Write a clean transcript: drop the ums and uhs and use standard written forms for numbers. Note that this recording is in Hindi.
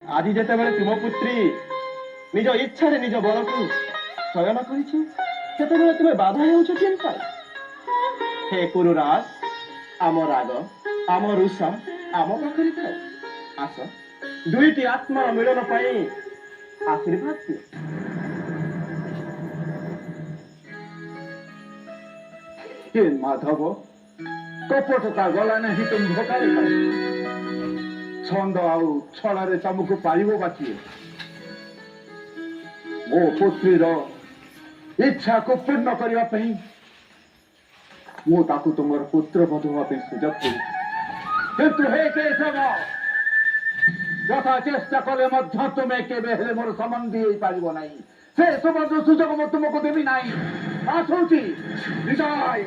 ଆଜି ଯେତେବେଳେ ତୁମ ପୁତ୍ରୀ ନିଜ ଇଚ୍ଛାରେ ନିଜ ବରକୁ ଚୟନ କରିଛି ସେତେବେଳେ ତୁମେ ବାଧା ହେଉଛ କେଉଁ ପାଇଁ? ହେ କୁରୁରାଜ, ଆମ ରାଗ ଆମ ରୁଷା ଆମ ପାଖରେ ଥାଏ। ଆସ ଦୁଇଟି ଆତ୍ମାର ମିଳନ ପାଇଁ ଆଶୀର୍ବାଦ ଦିଅ। हे माधव कपटता गला नहीं तुम धोखारे छंद आउ छड़े तुमको पाइब बाकी मो पुत्रीर इच्छा को पूर्ण करने मुझे तुम पुत्र बधु हाँ सुजोग किंतु हे केशव यथा चेष्टा कले तुम्हें केवे मोर संबंधी हो पार ना से संबंध सुजोग तुमको देवी ना आसूची विदाय।